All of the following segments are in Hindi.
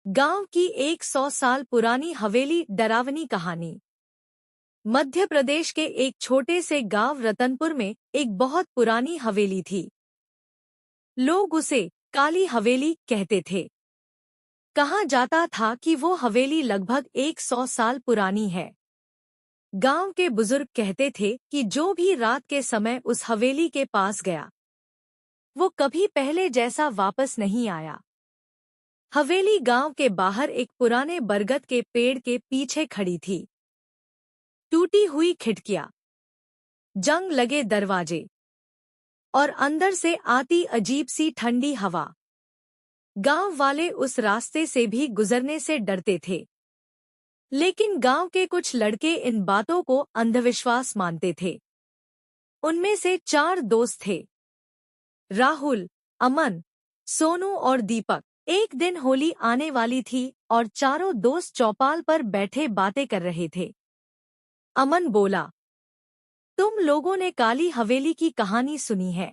गांव की 100 साल पुरानी हवेली। डरावनी कहानी। मध्य प्रदेश के एक छोटे से गांव रतनपुर में एक बहुत पुरानी हवेली थी। लोग उसे काली हवेली कहते थे। कहा जाता था कि वो हवेली लगभग 100 साल पुरानी है। गांव के बुजुर्ग कहते थे कि जो भी रात के समय उस हवेली के पास गया, वो कभी पहले जैसा वापस नहीं आया। हवेली गांव के बाहर एक पुराने बरगद के पेड़ के पीछे खड़ी थी। टूटी हुई खिड़कियां, जंग लगे दरवाजे और अंदर से आती अजीब सी ठंडी हवा। गांव वाले उस रास्ते से भी गुजरने से डरते थे। लेकिन गांव के कुछ लड़के इन बातों को अंधविश्वास मानते थे। उनमें से 4 दोस्त थे, राहुल, अमन, सोनू और दीपक। एक दिन होली आने वाली थी और चारों दोस्त चौपाल पर बैठे बातें कर रहे थे। अमन बोला, तुम लोगों ने काली हवेली की कहानी सुनी है?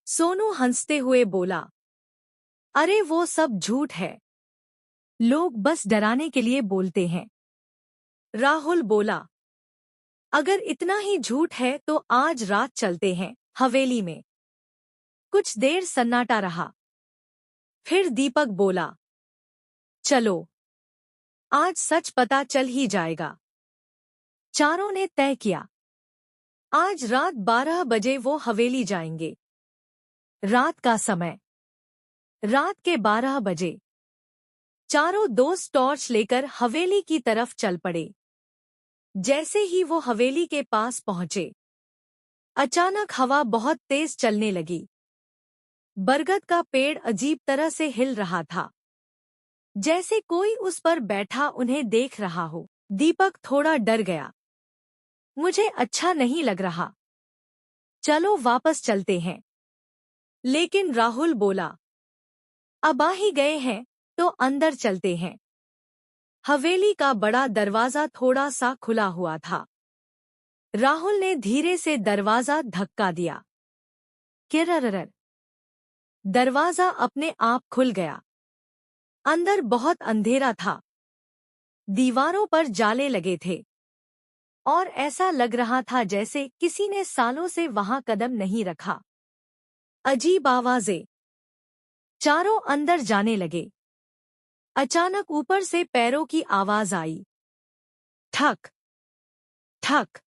सोनू हंसते हुए बोला, अरे वो सब झूठ है, लोग बस डराने के लिए बोलते हैं। राहुल बोला, अगर इतना ही झूठ है तो आज रात चलते हैं हवेली में। कुछ देर सन्नाटा रहा। फिर दीपक बोला, चलो, आज सच पता चल ही जाएगा। चारों ने तय किया, आज रात 12 बजे वो हवेली जाएंगे। रात का समय, रात के 12 बजे। चारों दोस्त टॉर्च लेकर हवेली की तरफ चल पड़े। जैसे ही वो हवेली के पास पहुंचे, अचानक हवा बहुत तेज चलने लगी। बरगद का पेड़ अजीब तरह से हिल रहा था, जैसे कोई उस पर बैठा उन्हें देख रहा हो। दीपक थोड़ा डर गया, मुझे अच्छा नहीं लग रहा, चलो वापस चलते हैं। लेकिन राहुल बोला, अब आ ही गए हैं तो अंदर चलते हैं। हवेली का बड़ा दरवाजा थोड़ा सा खुला हुआ था। राहुल ने धीरे से दरवाजा धक्का दिया। किररर, दरवाजा अपने आप खुल गया। अंदर बहुत अंधेरा था। दीवारों पर जाले लगे थे और ऐसा लग रहा था जैसे किसी ने सालों से वहां कदम नहीं रखा। अजीब आवाजें। चारों अंदर जाने लगे। अचानक ऊपर से पैरों की आवाज आई। ठक ठक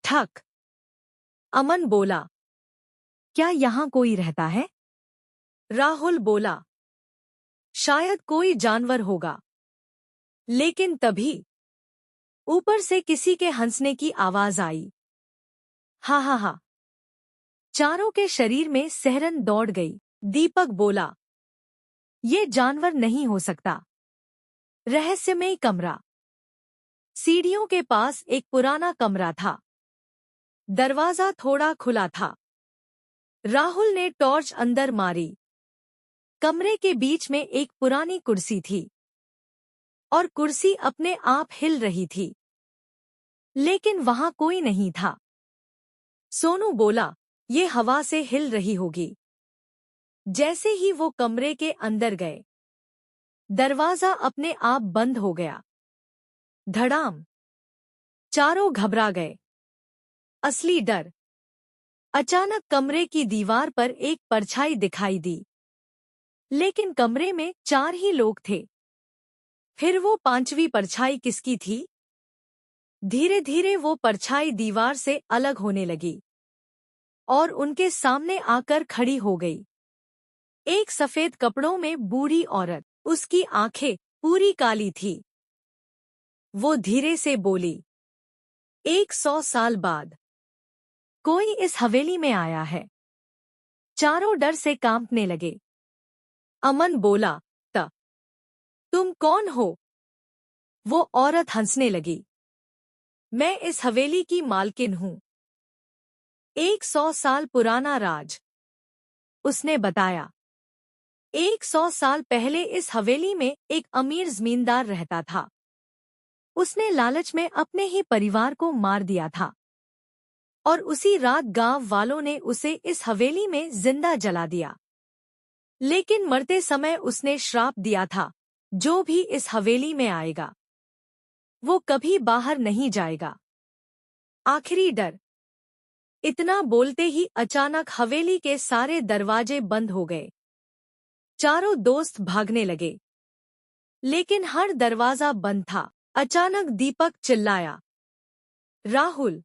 ठक। अमन बोला, क्या यहाँ कोई रहता है? राहुल बोला, शायद कोई जानवर होगा। लेकिन तभी ऊपर से किसी के हंसने की आवाज आई। हा हा हा। चारों के शरीर में सिहरन दौड़ गई। दीपक बोला, ये जानवर नहीं हो सकता। रहस्यमय कमरा। सीढ़ियों के पास एक पुराना कमरा था। दरवाजा थोड़ा खुला था। राहुल ने टॉर्च अंदर मारी। कमरे के बीच में एक पुरानी कुर्सी थी और कुर्सी अपने आप हिल रही थी, लेकिन वहां कोई नहीं था। सोनू बोला, ये हवा से हिल रही होगी। जैसे ही वो कमरे के अंदर गए, दरवाजा अपने आप बंद हो गया। धड़ाम। चारों घबरा गए। असली डर। अचानक कमरे की दीवार पर एक परछाई दिखाई दी, लेकिन कमरे में 4 ही लोग थे। फिर वो 5वीं परछाई किसकी थी? धीरे धीरे वो परछाई दीवार से अलग होने लगी और उनके सामने आकर खड़ी हो गई। एक सफेद कपड़ों में बूढ़ी औरत। उसकी आंखें पूरी काली थी। वो धीरे से बोली, 100 साल बाद कोई इस हवेली में आया है। चारों डर से कांपने लगे। अमन बोला, तुम कौन हो? वो औरत हंसने लगी, मैं इस हवेली की मालकिन हूँ। 100 साल पुराना राज। उसने बताया, 100 साल पहले इस हवेली में एक अमीर जमींदार रहता था। उसने लालच में अपने ही परिवार को मार दिया था और उसी रात गांव वालों ने उसे इस हवेली में जिंदा जला दिया। लेकिन मरते समय उसने श्राप दिया था, जो भी इस हवेली में आएगा वो कभी बाहर नहीं जाएगा। आखिरी डर। इतना बोलते ही अचानक हवेली के सारे दरवाजे बंद हो गए। चारों दोस्त भागने लगे, लेकिन हर दरवाजा बंद था। अचानक दीपक चिल्लाया, राहुल,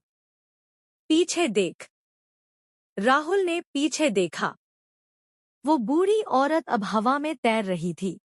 पीछे देख। राहुल ने पीछे देखा। वो बूढ़ी औरत अब हवा में तैर रही थी।